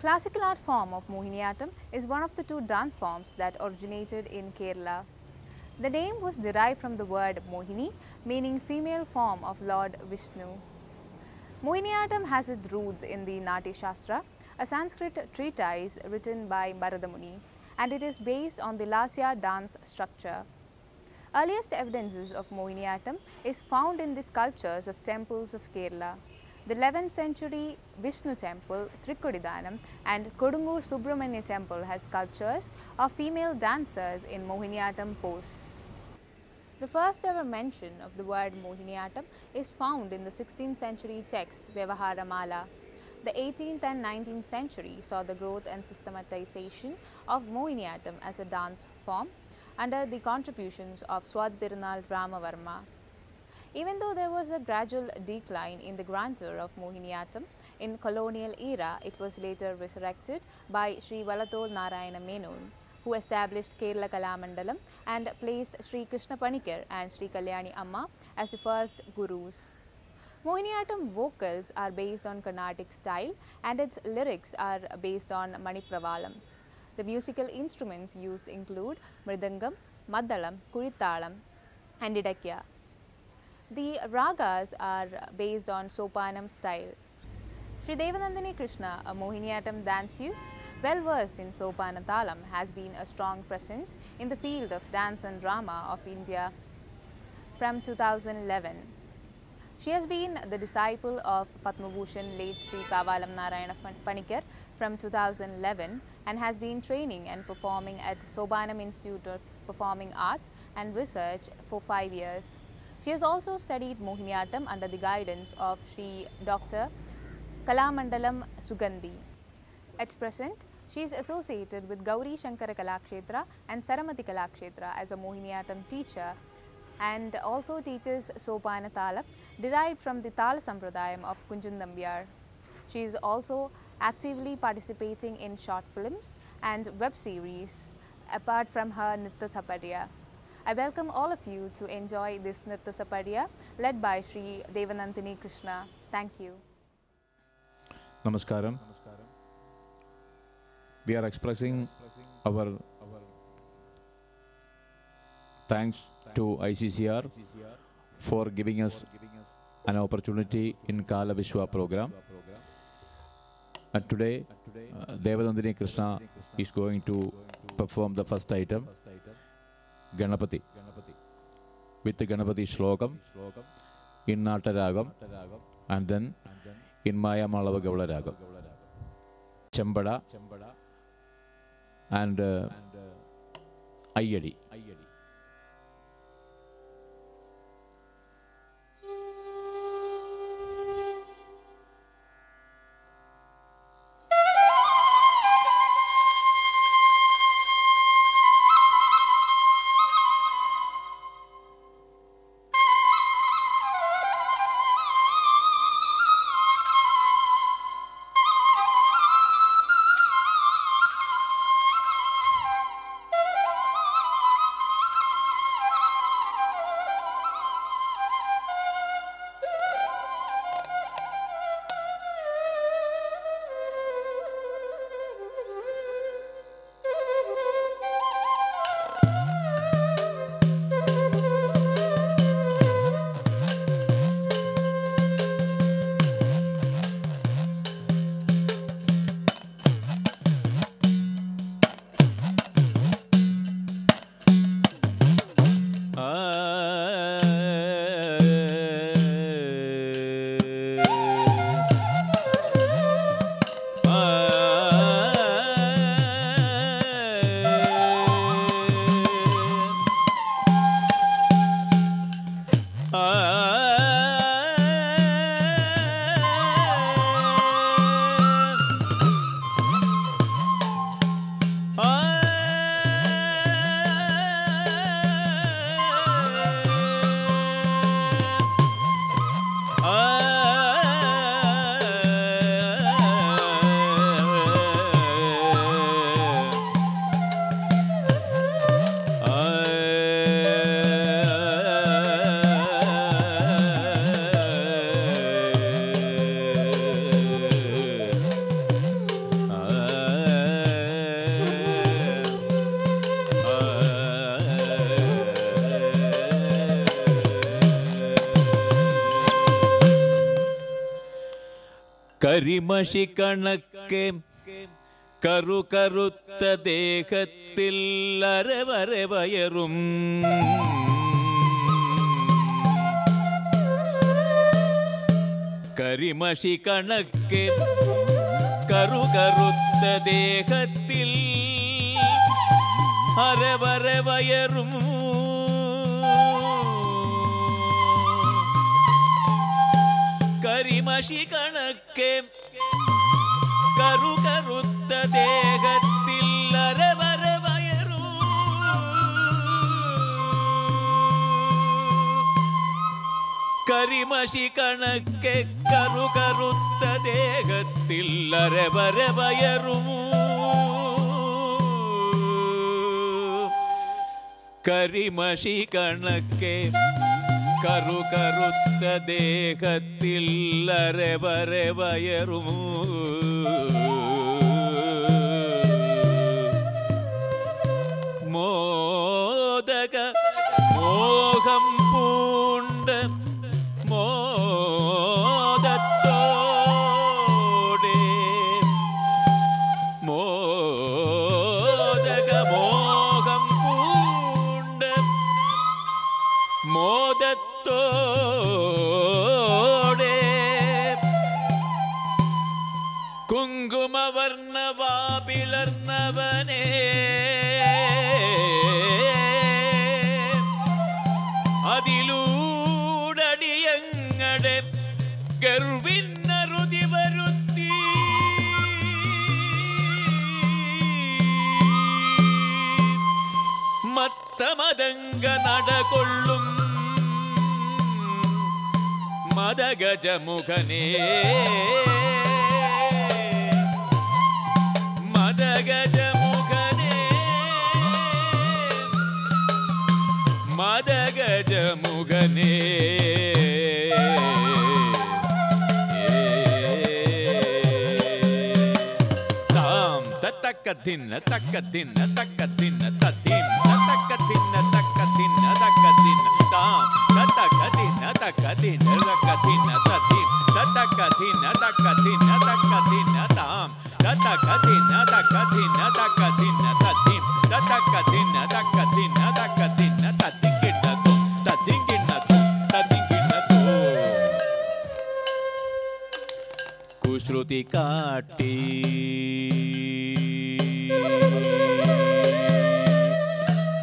classical art form of Mohiniyattam is one of the two dance forms that originated in Kerala. The name was derived from the word Mohini, meaning female form of Lord Vishnu. Mohiniyattam has its roots in the Natya Shastra, a Sanskrit treatise written by Bharata Muni, and it is based on the Lasya dance structure. Earliest evidences of Mohiniyattam is found in the sculptures of temples of Kerala. The 11th century Vishnu temple, Trikodidanam, and Kodungur Subramanya temple has sculptures of female dancers in Mohiniyattam pose. The first ever mention of the word Mohiniyattam is found in the 16th century text Vyavaharamala. The 18th and 19th century saw the growth and systematization of Mohiniyattam as a dance form under the contributions of Swadhirunal Ramavarma. Even though there was a gradual decline in the grandeur of Mohiniyattam in colonial era, it was later resurrected by Sri Vallathol Narayana Menon, who established Kerala Kalamandalam and placed Sri Krishna Panikar and Sri Kalyani Amma as the first gurus. Mohiniyattam vocals are based on Carnatic style and its lyrics are based on Manipravalam. The musical instruments used include Mridangam, Maddalam, Kurithalam, and Idakya. The ragas are based on Sopanam style. Sri Devanandini Krishna, a Mohiniyattam danceuse, well versed in Sopanathalam, has been a strong presence in the field of dance and drama of India from 2011. She has been the disciple of Padma Bhushan late Sri Kavalam Narayana Panikar from 2011 and has been training and performing at Sobanam Institute of Performing Arts and Research for 5 years. She has also studied Mohiniyattam under the guidance of Sri Dr. Kalamandalam Sugandhi. At present, she is associated with Gauri Shankara Kalakshetra and Saramati Kalakshetra as a Mohiniyattam teacher and also teaches Sopana Thala derived from the Thala Sampradayam of Kunjan Nambiar. She is also actively participating in short films and web series apart from her Nritta Sapadya. I welcome all of you to enjoy this Nritta Sapadya led by Sri Devanandini Krishna. Thank you. Namaskaram. We are expressing our thanks to ICCR for giving us an opportunity in Kala Vishwa program. And today, Devanandini Krishna is going to perform the first item, Ganapati, with the Ganapati Shlokam in Nata Ragam and then in Maya Malava Gavla Ragam, Chambada and Ayyadi. കരിമഷി കണക്കെ കറുകറുത്ത ദേഹത്തിൽ അരവരെ വയറും കരിമഷി കണക്കെ കറുകറുത്ത ദേഹത്തിൽ അരവരെ വയറും കരിമഷി കണക്കെ കറുകറുത്ത ദേഹത്തിൽ അരവരെ വയറും കരിമഷി കണക്കെ കറുകറുത്ത ദേഹത്തിൽ അരവരെ വയറും കരിമഷി കണക്കെ കറുകറുത്ത ദേഹത്തിൽ അരവരെ വയറും മോദക മോഹം പൂണ്ട മോദത്തോടെ മോദക മോഹം പൂണ്ട മോദത്തോടെ കുങ്കുമവർണ്ണവാ പിളർന്നവനേ അതിലൂടടിയങ്ങടെ ഗർവിന്നറുതി വരുത്തി മത്തമതംഗ നടകൊള്ളും മദഗജമുഖനേ മദഗജമുഖനേ മദഗജമുഖനേ താം തത്തക്കത്തിന്ന തക്കത്തിന്ന തക്കത്തിന്ന തത്തിം തത്തക്കത്തിന്ന തക്കത്തിന്ന തക്കത്തിന്ന താം തത്തക്കത്തിന്ന തക്കത്തിന്ന തക്കത്തിന്ന തത്തിം തത്തക്കത്തിന്ന തക്കത്തിന്ന തക്കത്തിന്ന താം തത്തക്കത്തിന്ന തക്കത്തിന്ന തക്കത്തിന്ന തത്തിം തത്തക്കത്തിന്ന തക്കത്തിന്ന തക്കത്തിന്ന തത്തിങ്കിണ്ണതും തത്തിങ്കിണ്ണതും തത്തിങ്കിണ്ണതും കുശ്രുതി കാട്ടി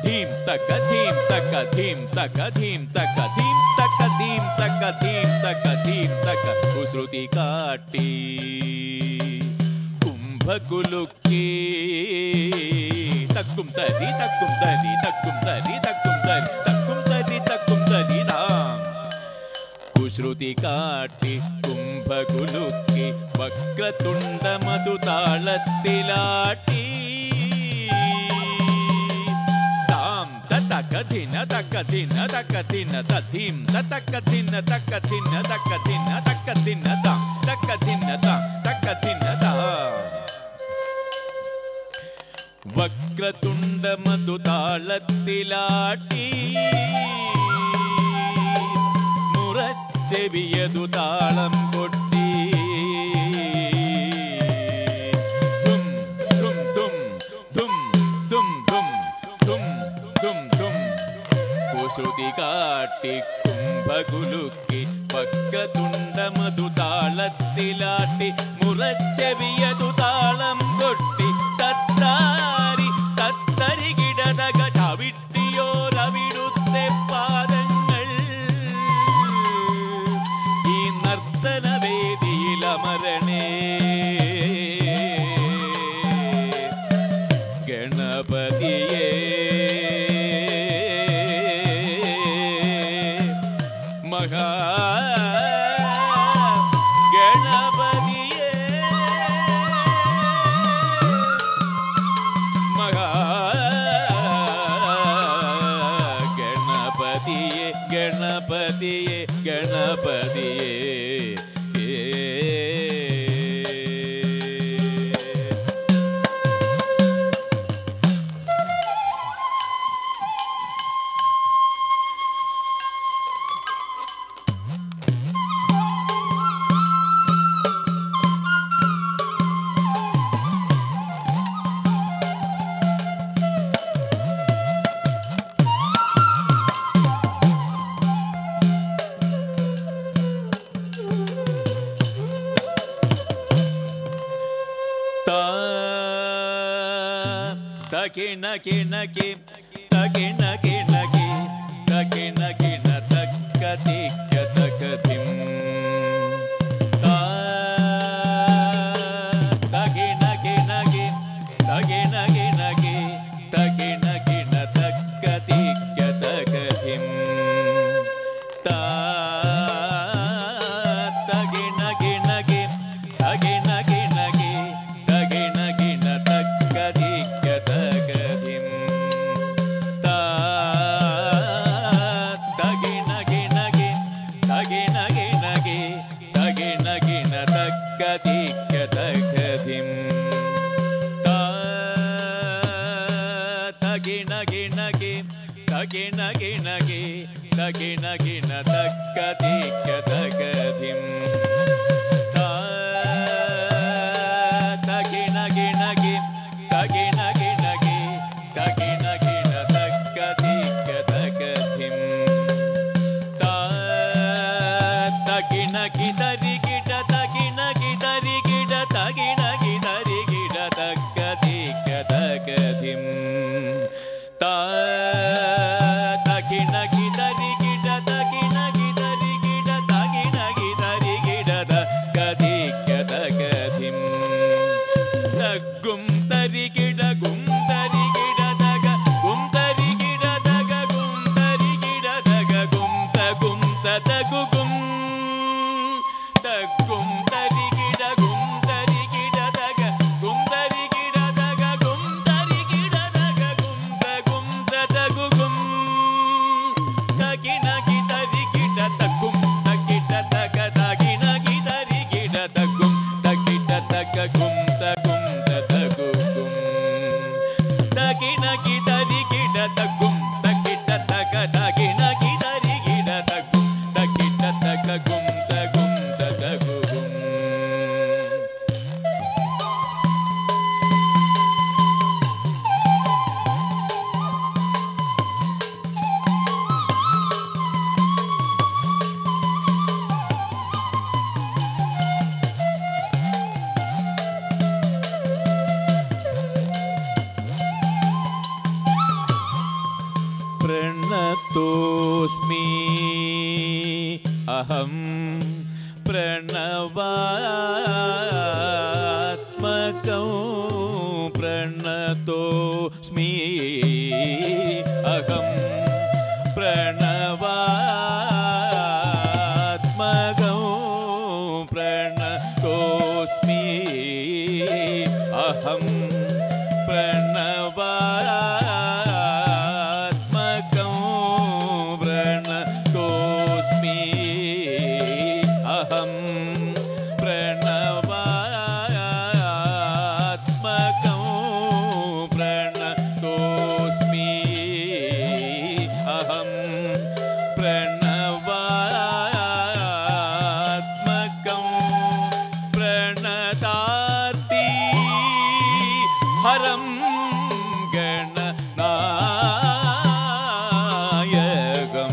ധീം തക്ക ധീം തക്ക ധീം തക്ക ധീം തക്ക ധീം തക്ക ധീം തക്ക ധീം തക്ക ധീം തക്ക കുശ്രുതി കാട്ടി കുംഭകുലുക്കി തക്കും തരി തക്കും തരി തക്കും തരി തക്കും തരി തക്കും തരി തക്കും തരി താം കുശ്രുതി കാട്ടി കുംഭകുലുക്കി വക്രതുണ്ട മധുതാളത്തിലാട്ടി താം തക്കത്തിന തക്കത്തിന തക്കത്തിന തത്തീം തക്കത്തിന തക്കത്തിന തക്കത്തിന തക്കത്തിന താം തക്കത്തിന താം തക്കത്തിന താം വക്രതുണ്ട മധുതാളത്തിലാട്ടി മുറച്ചെവിയതു താളം കൊട്ടി ധും ധും ധും ധും ധും ധും ധും ധും ധും കുശ്രുതി കാട്ടി കുംഭകുലുക്കി വക്രതുണ്ട മധുതാളത്തിലാട്ടി മുറച്ചെവിയതു താളം കൊട്ടി തത്താരി തത്തരി കിടതക ചവിട്ടിയോരവിടുത്തെ പാദങ്ങൾ ഈ നർത്തനവേദിയിലമരണേ ഗണപതിയേ മഹാ ഗണപതിയേ ഗണപതിയേ തകിണകിണകി തകിണകിണകി തകിണകിണ തക്കതിക്ക തകതിം തകിണകിണകി തകിണകിണകി തകിണകിണ തക്കതിക്ക തകതിം തകിണകിണകി തകിണകിണകി തകിണകിണ തക്കതിക്ക തകതിം തകിണകിണകി തകിണകിണകി തകിണകിണ തക്കതിക്ക തകതിം തകിണകിണകി തകിണകിണകി തകിണകിണ തക്കതിക്ക തകതിം തകിണകിണകി തകിണകിണകി തകിണകിണ തക്കതിക്ക തകതിം തകിണകി തരികിട തകിണകി തരികിട തകിണകി തരികിട തക്കതിക്ക തകതിം തകിണകി തരികിട തകിണകി തരികിട തകിണകി തരികിട തകതിക്ക തകതിം ഗും തരികിട ഗും തരികിട തക ഗും തരികിട തക ഗും തരികിട തക ഗും തഗും തതഗു ഗും തഗും തരികിട ഗും തരികിട തക ഗും തരികിട തക ഗും തരികിട തക ഗും തഗും തതഗു ഗും തകിണകി തരികിട തഗും തകിട തക തകിണകി തരികിട തഗും തകിട തക ഗും തഗും തതഗു ഗും തകിണകി തരികിട തഗും തകിട തക തകിണകി തരികിട തഗും തകിട തക ഗും തഗും തതഗു ഗും പ്രണതോസ്മി അഹം പ്രണവാത്മകം പ്രണതോസ്മി അഹം പ്രണവാത്മകം പ്രണതോസ്മി അഹം പ്രണവാത്മകം പ്രണതോസ്മി അഹം പ്രണവാത്മകം പ്രണതോസ്മി അഹം പ്രണവാത്മകം പ്രണതാർത്തി ഹരം ഗണനായകം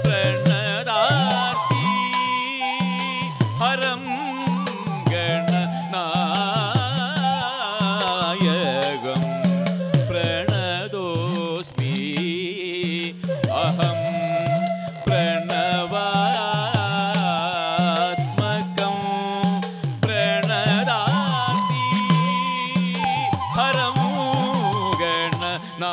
പ്രണതാർത്തി ഹരം ഗണനായകം പ്രണതോസ്മി അഹം പ്രണവാത്മകം പ്രണതാർത്തി ഹരം ഗണനായകം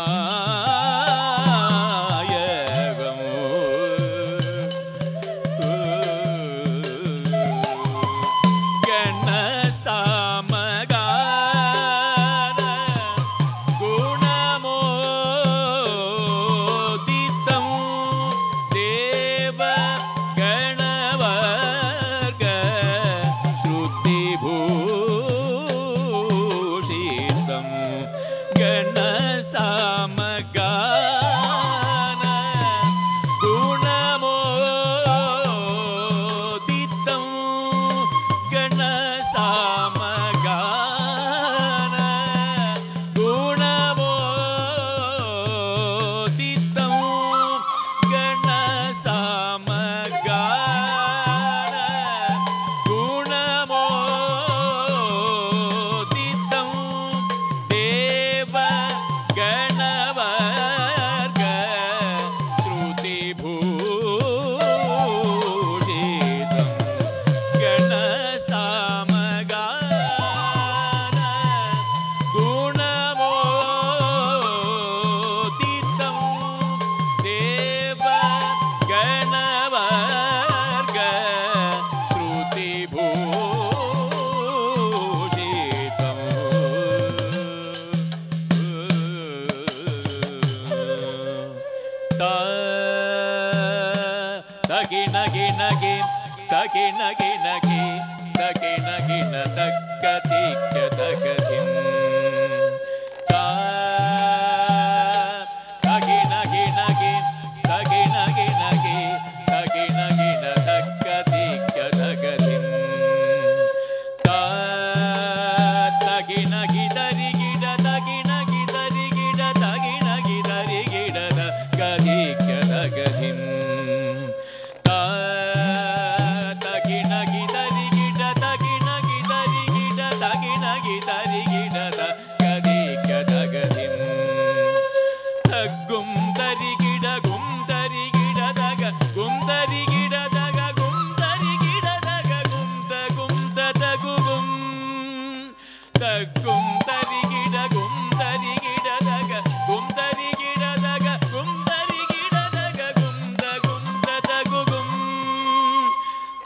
തകിണകി തകിണകിണകി തകിണകിണ തക്കതിക്ക തകതിം തകിണകിണകി തകിണകിണകി തകിണകിണ തക്കതിക്ക തകതിം തകിണകി തരികിട തകിണകി തരികിട തകിണകി തരികിട തകതിക്ക തകതിം തകിണകി തരികിട തകിണകി തരികിട തകിണകി തരികിട തകതിക്ക തകതിം തഗ്ഗും തരികിട ഗും തരികിട തക ഗും തരികിട തക ഗും തരികിട തക ഗും തഗും തതഗും തഗ്ഗും തരികിട ഗും തരികിട തക ഗും തരികിട തക ഗും തരികിട തക ഗും തഗും തതഗും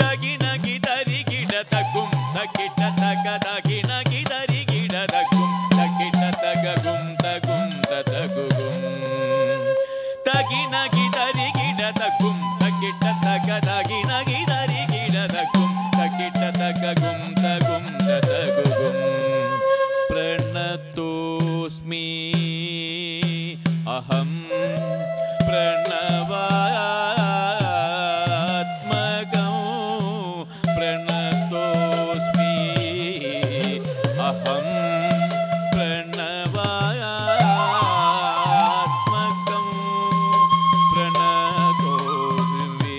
തകിണകി തരികിട തഗും തകിട തക തകിണകി തരികിട തഗും തകിട തക ഗും തഗും തതഗും തകിണകി തരികിട തഗും തകിട തക തകിണകി തരികിട തഗും തകിട തക ഗും തഗും തതഗും പ്രണതോസ്മി അഹം പ്രണവാത്മകം പ്രണതോസ്മി അഹം പ്രണവാത്മകം പ്രണതോസ്മി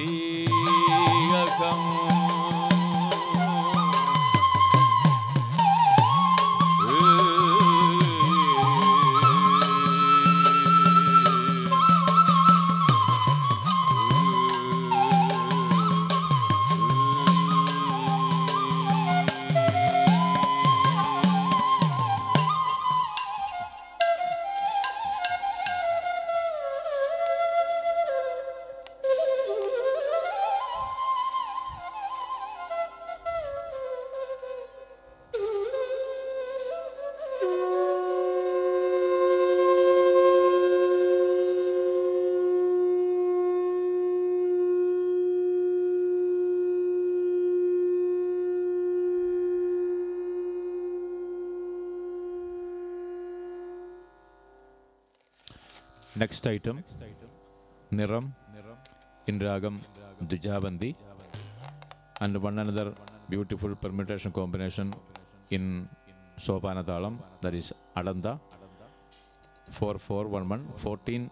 അഹം Next item, Niram in Ragam Dujabandi, and one another beautiful permutation combination in Sopanatalam, that is Adanda, 4-4-1-1, 14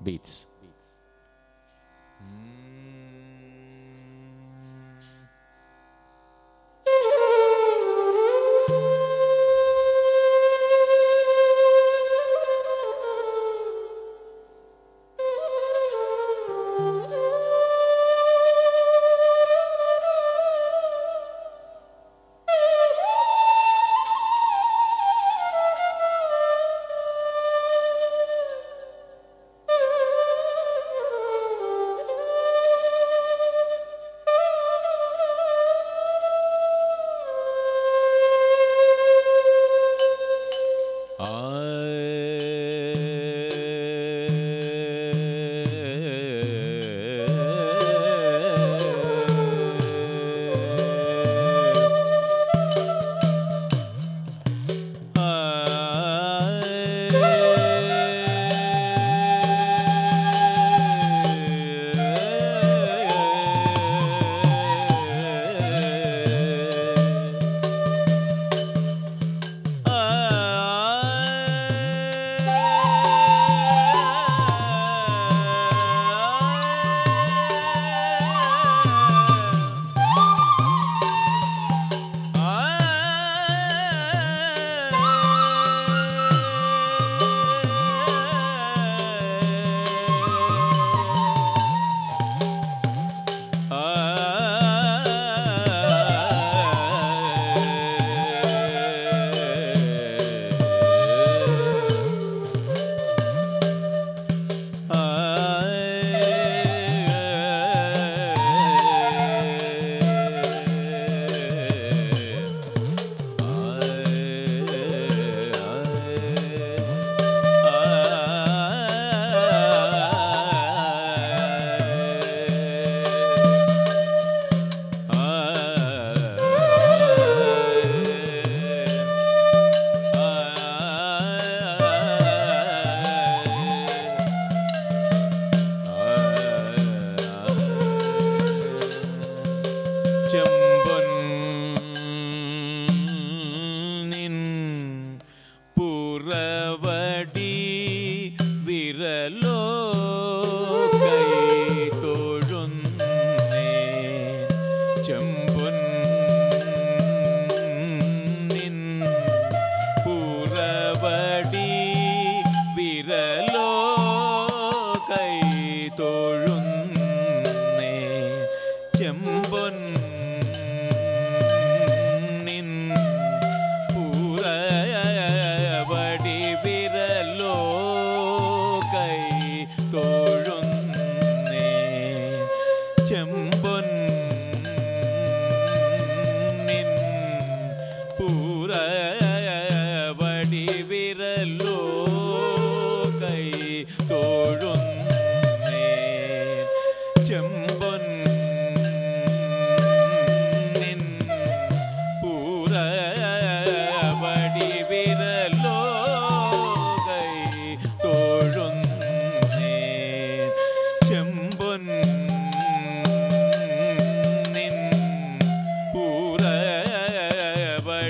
beats.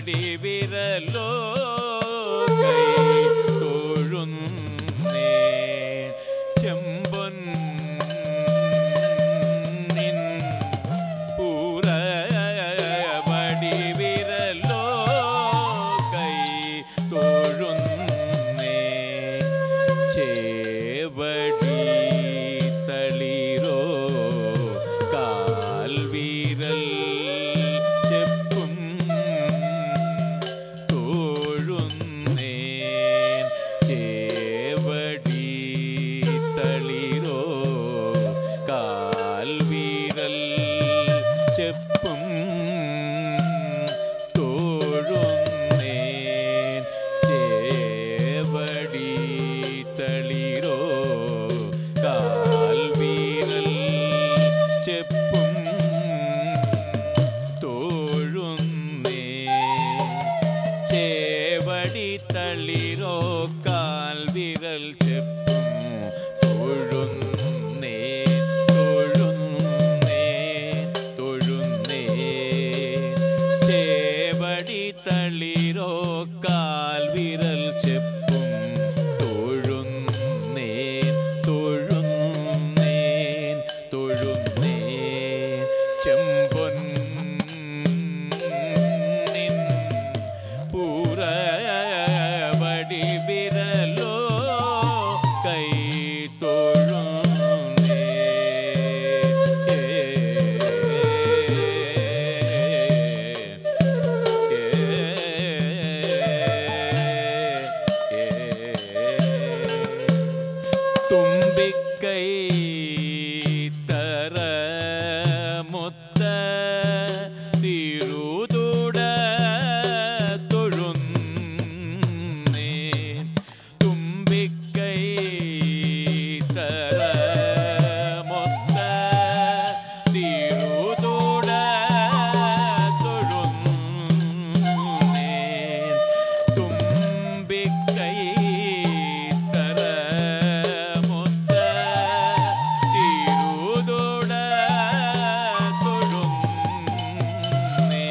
വടിവിരലോ കൈ തൊഴുന്നേ ചെമ്പൊൻ പൂര വടിവിരലോ കൈ തൊഴുന്നേ ചേവടി തളിരോ കാൽവീരൽ ചെപ്പും തോഴുന്നേ ചേവടി തളിരോ കാൽവീരൽ ചെപ്പും തോഴുന്നേ ചേവടി തളിരോ കാൽവീരൽ ചെപ്പും തോഴുന്നേ ചേവടി തളിരോ കാൽവിരൽ ചെപ്പും തൊഴുന്നേ തൊഴുന്നേ തൊഴുന്നേ ചേവടി തളിരോ കാൽവിരൽ ചെപ്പും തൊഴുന്നേ തൊഴുന്നേ തൊഴുന്നേ ചെമ്പൊൻ പൂര വടിവിരലോ കൈ തൊഴുന്നേ തുമ്പിക്കൈ തര മുത്ത തിരുതുട തൊഴുന്നേ തുമ്പിക്കൈ തര മുത്ത തിരുതുട തൊഴുന്നേ തുമ്പിക്കൈ തര മുത്ത തിരുതുട തൊഴുന്നേ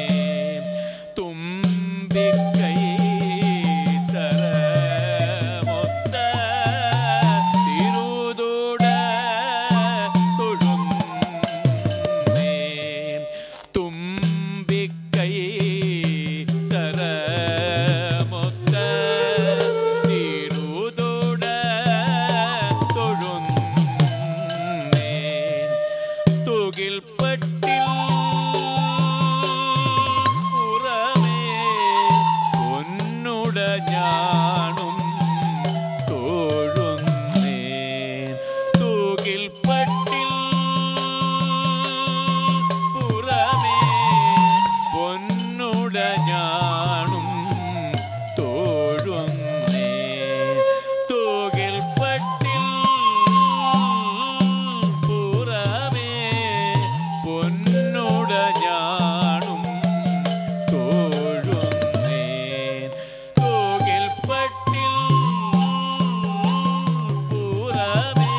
തുമ്പിക്കൈ തര മുത്ത തിരുതുട തൊഴുന്നേ തുമ്പിക്കൈ തര മുത്ത തിരുതുട തൊഴുന്നേ തുകിൽപ്പട്ടിൽ പുറമേ പൊന്നുട ഞാണും തോഴുന്നേ തുകിൽപ്പട്ടിൽ പുറമേ പൊന്നുട ഞാണും തോഴുന്നേ തുകിൽപ്പട്ടിൽ പുറമേ പൊന്നുട ഞാണും തോഴുന്നേ തുകിൽപ്പട്ടിൽ പുറമേ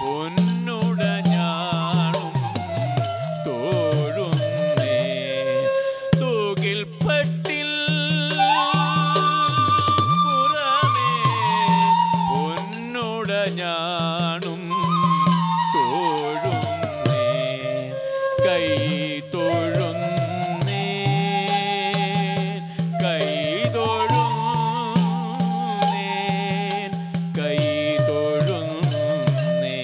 പൊന്നുട ഞാണും തോഴുന്നേ തുകിൽപ്പട്ടിൽ പുറമേ പൊന്നുട ഞാണും തോഴുന്നേ കൈ തൊഴുന്നേ കൈ തൊഴുന്നേ കൈ തൊഴുന്നേ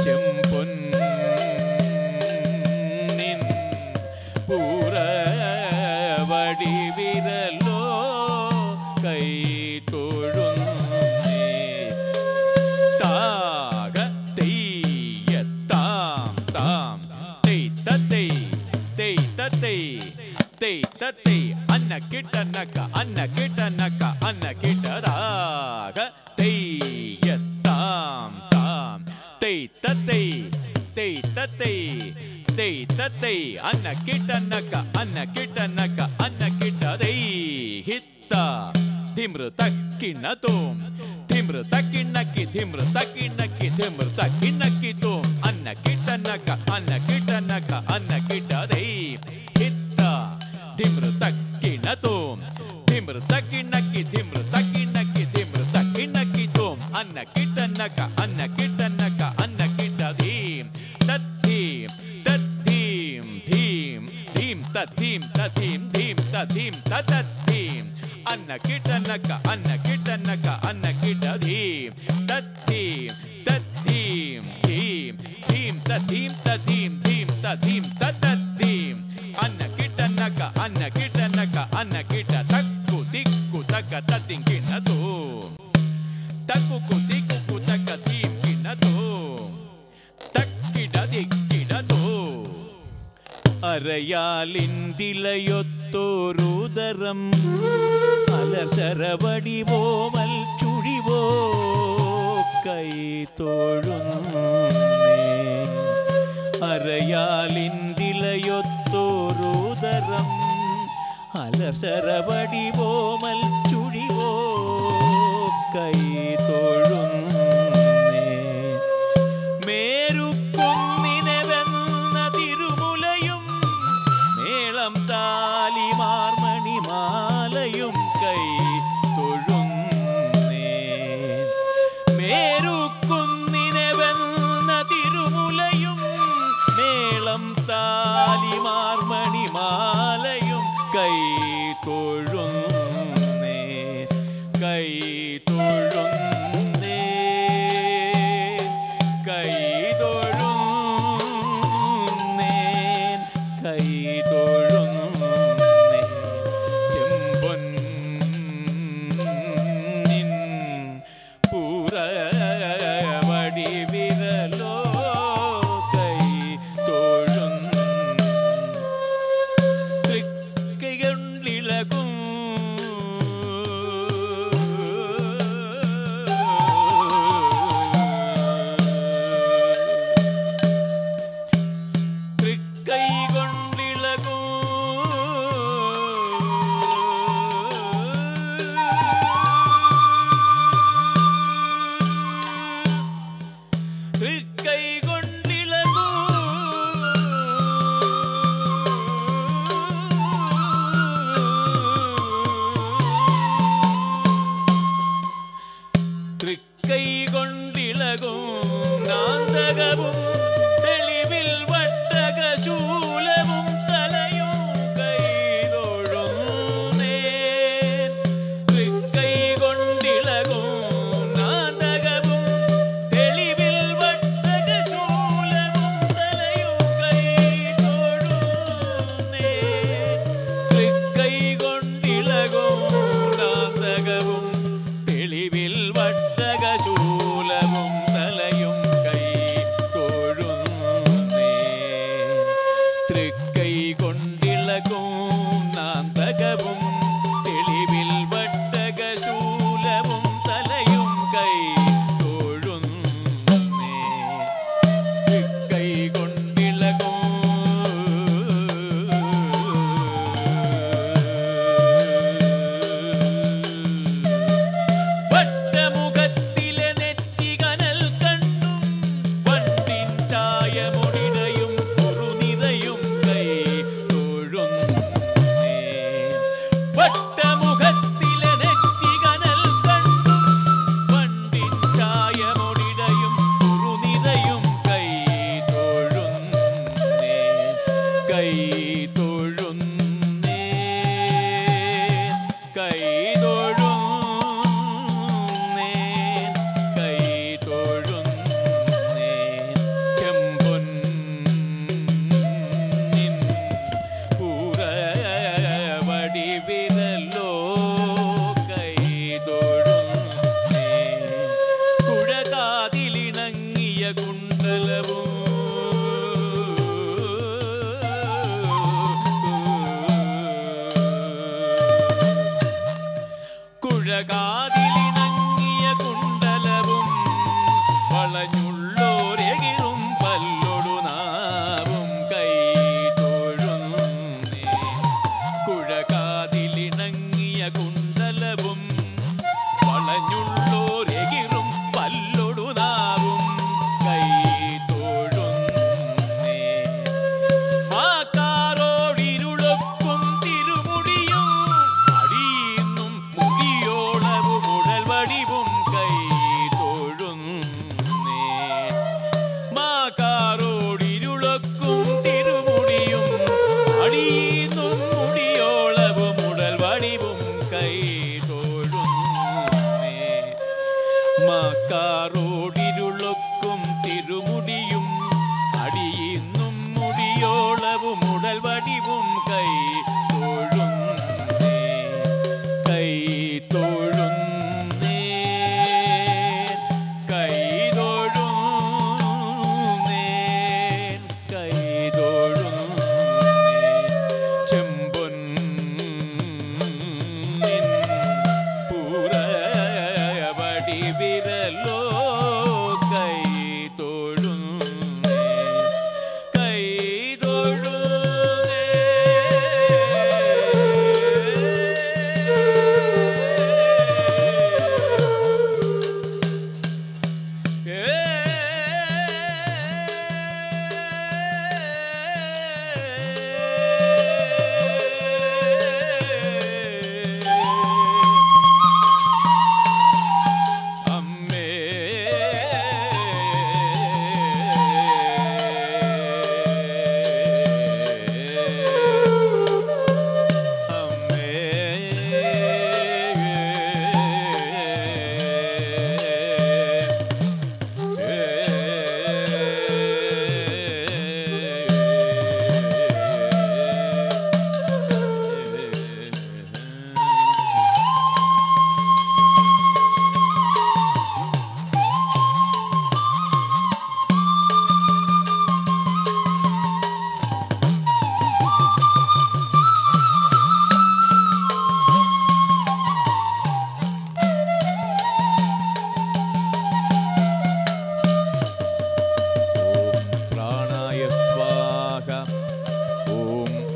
ചെമ്പൊൻ പൂര വടിവിരലോ കൈ തൊഴുന്നേ താക തെയ്യ താം താം തെയ് തത്തൈ തെയ് തത്തൈ തെയ് തത്തൈ അന്ന കിട്ടനക്ക അന്ന കിട്ടനക്ക അന്ന കിട്ടതാക തെയ്യ താം താം തെയ് തത്തൈ തെയ് തത്തൈ തെയ് തത്തൈ അന്ന കിട്ടനക്ക അന്ന കിട്ടനക്ക അന്ന കിട്ടതൈ ഹിത്ത ധിമ്ര തക്കിണ്ണ തോം ധിമ്ര തക്കിണ്ണക്കി ധിമ്ര തക്കിണ്ണക്കി ധിമ്ര തക്കിണ്ണക്കി തോം അന്ന കിട്ടനക്ക അന്ന കിട്ടനക്ക അന്ന കിട്ടതൈ ഹിത്ത ധിമ്ര തക്കി ധീമ്ര തക്കിണക്കി ധീമ്ര തക്കിണക്കി ധീമ്ര തക്കിണക്കി തോം അന്ന കിട്ടനക അന്ന കിട്ടനക അന്ന കിട്ട ധീം തത്തീം തത്തീം ധീം ധീം തത്തീം തത്തീം ധീം തത്തീം തത്തീം അന്ന കിട്ടനക അന്ന കിട്ടനക അന്ന കിട്ട ധീം തത്തീം തത്തീം ധീം ധീം തത്തീം തത്തീം ധീം തത്തീം തത്തീം അന്ന കിട്ടനക അന്ന കിട്ടനക അന്ന കിട്ട തക്കു തിക്കു തക തത്തിം കിണ്ണതോ തക്കു തിക്കു തക തീം കിണ്ണതോ തക്കിട ദിക്കിടതോ അരയാലിന്തിലയൊത്തോരുദരം അലസരവടിവോമൽ ചുഴിവോ കൈ തോഴുന്നേ അരയാലിന്തിലയൊത്തോരുദരം അലസരവടിവോമൽ ചുഴിവോ കൈ തോഴുന്നേ മേരുക്കുന്നിനെ വെന്ന തിരുമുലയും മേളം താലിമാർമണിമാലയും കൈ തൊഴുന്നേ മേരുക്കുന്നിനെ വെന്ന തിരുമുലയും മേളം താലിമാർമണിമാലയും കൈ തൊഴുന്നേ കൈ തൊഴുന്നേ കൈ തൊഴുന്നേ കൈ തൊഴുന്നേ ചെമ്പൊന്നിൻ പൂരവടി വിരലോ കൈ തൊഴുന്നു തൃക്കൈകൊണ്ടിളകും തൃക്കൈകൊണ്ടിളകും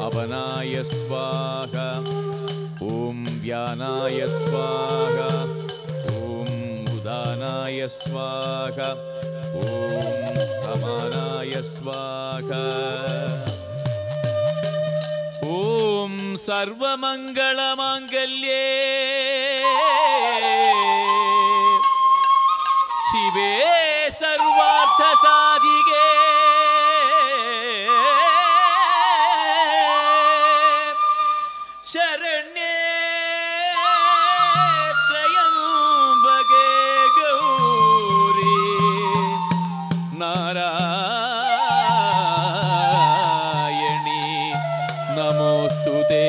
अपनाय स्वाहा ॐ व्यानाय स्वाहा ॐ उदानाय स्वाहा ॐ समानाय स्वाहा ॐ सर्वमङ्गलमाङ्गल्ये शिवे सर्वार्थसाधिके शरण्ये त्र्यम्बके गौरी नारायणी नमोस्तुते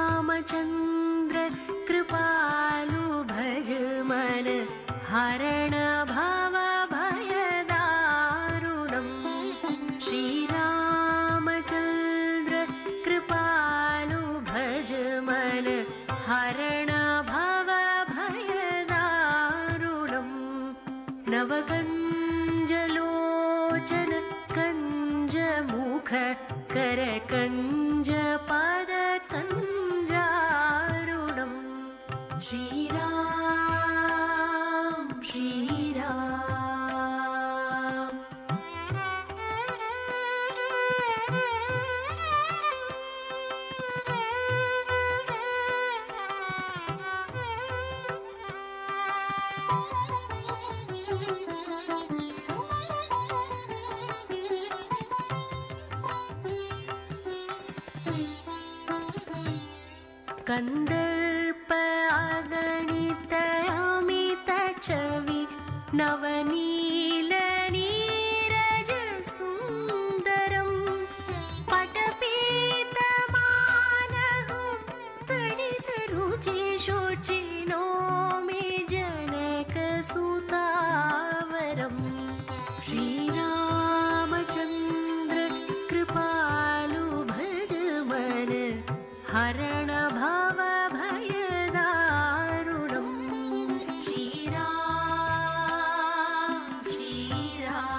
श्रीरामचन्द्र कृपालु भज मन हरण भव भयदारुणम् श्रीरामचन्द्र कृपालु भज मन हरण भव भयदारुणम् नवकञ्जलोचन कञ्जमुख करकञ्ज पदकञ्जारुणम् श्रीराम श्रीराम कन्दर्प अगणित अमित छवि नवनील नीरज सुन्दरम् पटपीत मानहु तडित रुचि शोचिनो मे जनक सुतावरम् श्रीरामचन्द्र कृपालु भज मन हरण भव भयदारुणम् श्रीराम श्रीराम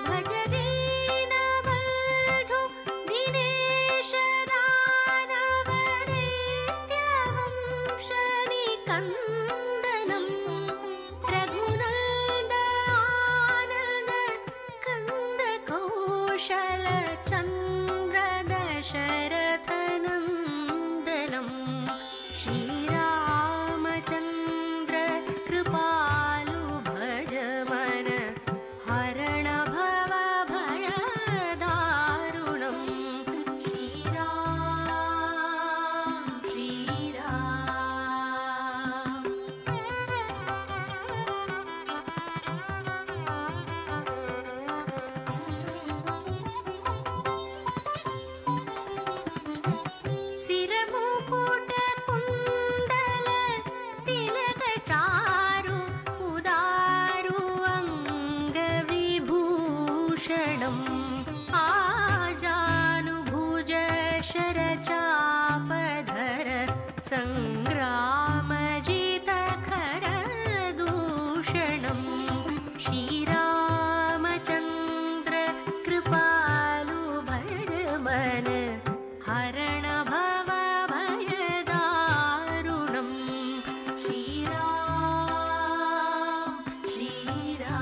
भज दीनबन्धु दिनेश दानव दैत्यवंशनिकन्दनं रघुनन्द आनन्द कन्द कौशल चन्द्र दशरथनन्दनं श्रीरामचन्द्र कृपालु भज मन हरण भव भयदारुणम् श्रीराम श्रीराम सिरमुकुट कुण्डल तिलक चारु उदारु अङ्गविभूषणम् आजानुभुज शरचापधर सङ्ग्रामजितखर दूषणम् श्रीरामचन्द्र कृपालु भज मन हरण भव भयदारुणम् श्रीराम श्रीराम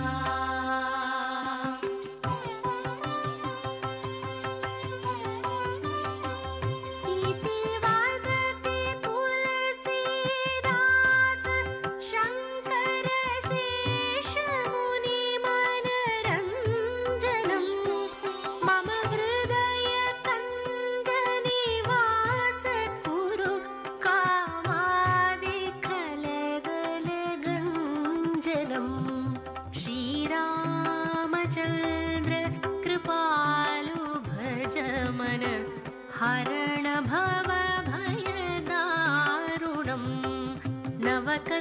हरण भव भयदारुणं नवकञ्जलोचन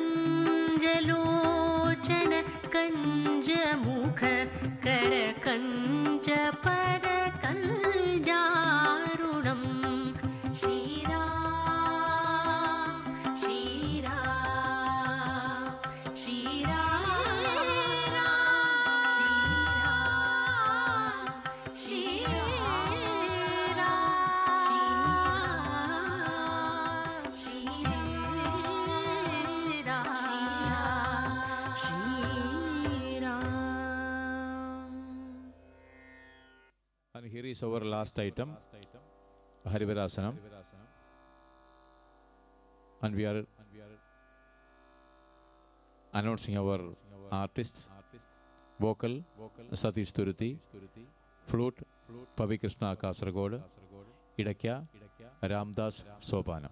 कञ्जमुख करकञ्ज परकञ्जारुणं Shriram Shriram Shriram And here is our last item, Harivarasanam. And we are announcing our artists. Vocal, Satish Turuti. Flute, Pavi Krishna Kasaragod. Idakya, Ramdas Sopana.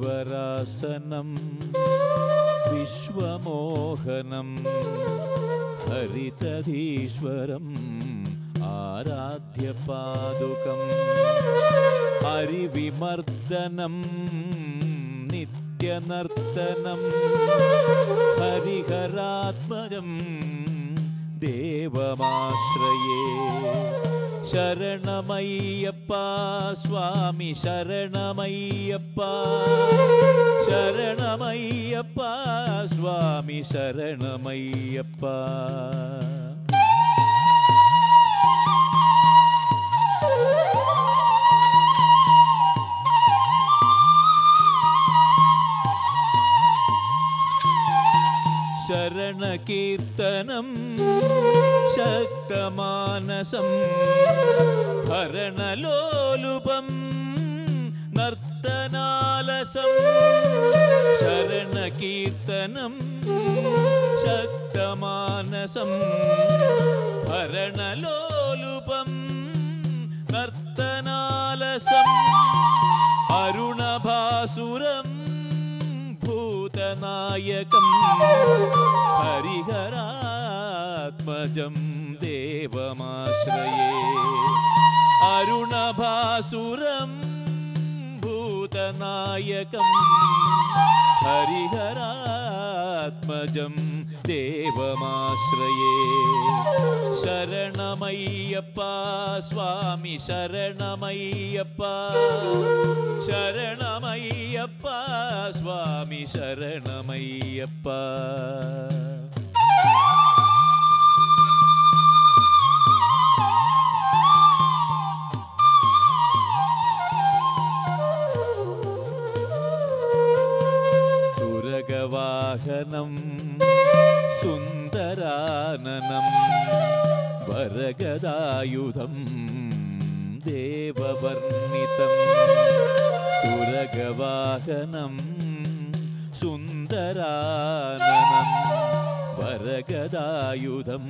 Harivarāsanam Vishwamohanam Haritadhishwaram Ārādhya Pādukam Harivimardanam Nityanartanam Hariharatmadam Devamashraye Sharanamayappa Swami Sharanamayappa Sharanamayappa Swami Sharanamayappa Sharanakirtanam Shaktamanasam Haranalolupam Nartanalasam Sharanakirtanam Shaktamanasam Haranalolupam Nartanalasam Arunabhasuram Bhutanayakam Hariharatmajam Devamashraye Arunabhasuram Bhutanayakam Hariharatmajam Devamashraye Sharanamayappa Swami Sharanamayappa Sharanamayappa Swami Sharanamayappa Turagavahanam Sundarananam Varagadayudham Devavarnitam Turagavahanam Sundarananam Varagadayudham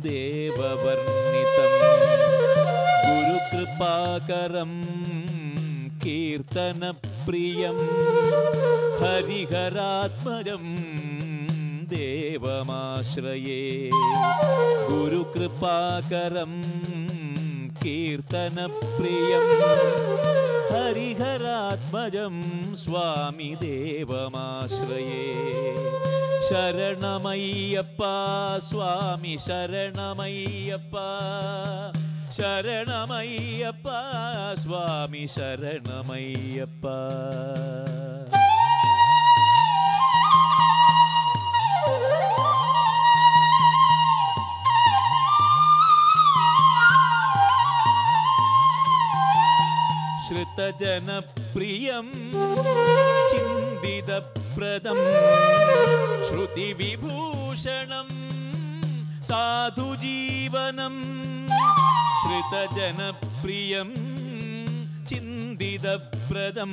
Devavarnitam Guru Kripakaram Kirtana Priyam Hariharatmadam Devamashraye Guru Kripakaram Kirtana Priyam Hariharatmadam Swami Devamashraye Sharanamayappa Swami Sharanamayappa ശരണമയ്യപ്പ സ്വാമി ശരണമയ്യപ്പ. ശ്രുതജനപ്രിയം ചിന്തിതപ്രദം ശ്രുതിവിഭൂഷണം സാധുജീവനം. ശ്രുതജനപ്രിയം ചിന്തിതപ്രദം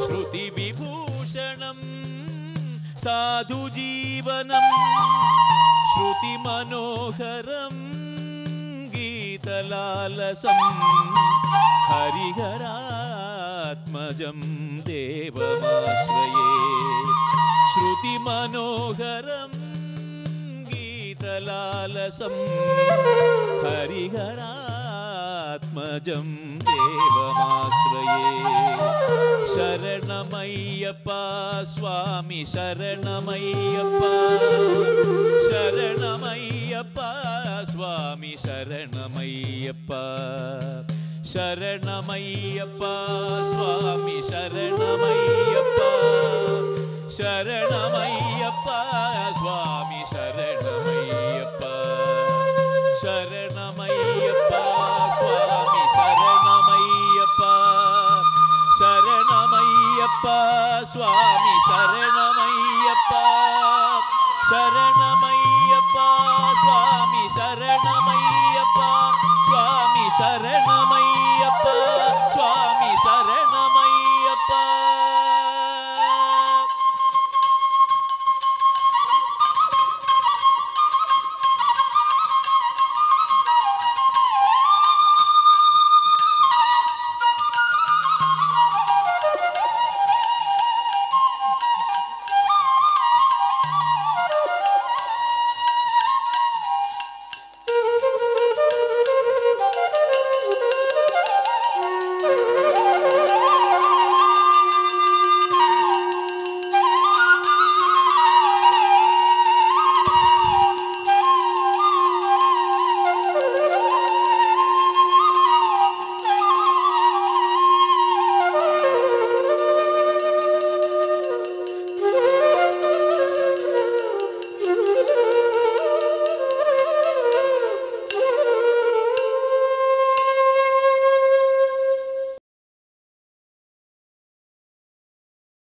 ശ്രുതിവിഭൂഷണം സാധുജീവനം. ശ്രുതിമനോഹരം ഗീതലാലസം ഹരിഹരാത്മജം ദേവമാശ്രയേ. ശ്രുതിമനോഹരം ഗീതലാലസം ഹരിഹരാത്മജം ദേവമാശ്രയേ. ശരണമയ്യപ്പ സ്വാമി ശരണമയ്യപ്പ. ശരണമയ്യപ്പ സ്വാമി ശരണമയ്യപ്പ. ശരണമയ്യപ്പ സ്വാമി ശരണമയ്യപ്പ. ശരണമയ്യപ്പ സ്വാമി ശരണമയ്യപ്പ. ശരണമയ്യപ്പ സ്വാമി ശരണമയ്യപ്പ. ശരണമയ്യപ്പ സ്വാമി ശരണമയ്യപ്പ. ശരണമയ്യപ്പ സ്വാമി ശരണമയ്യപ്പ. സ്വാമി ശരണമയ്യപ്പ.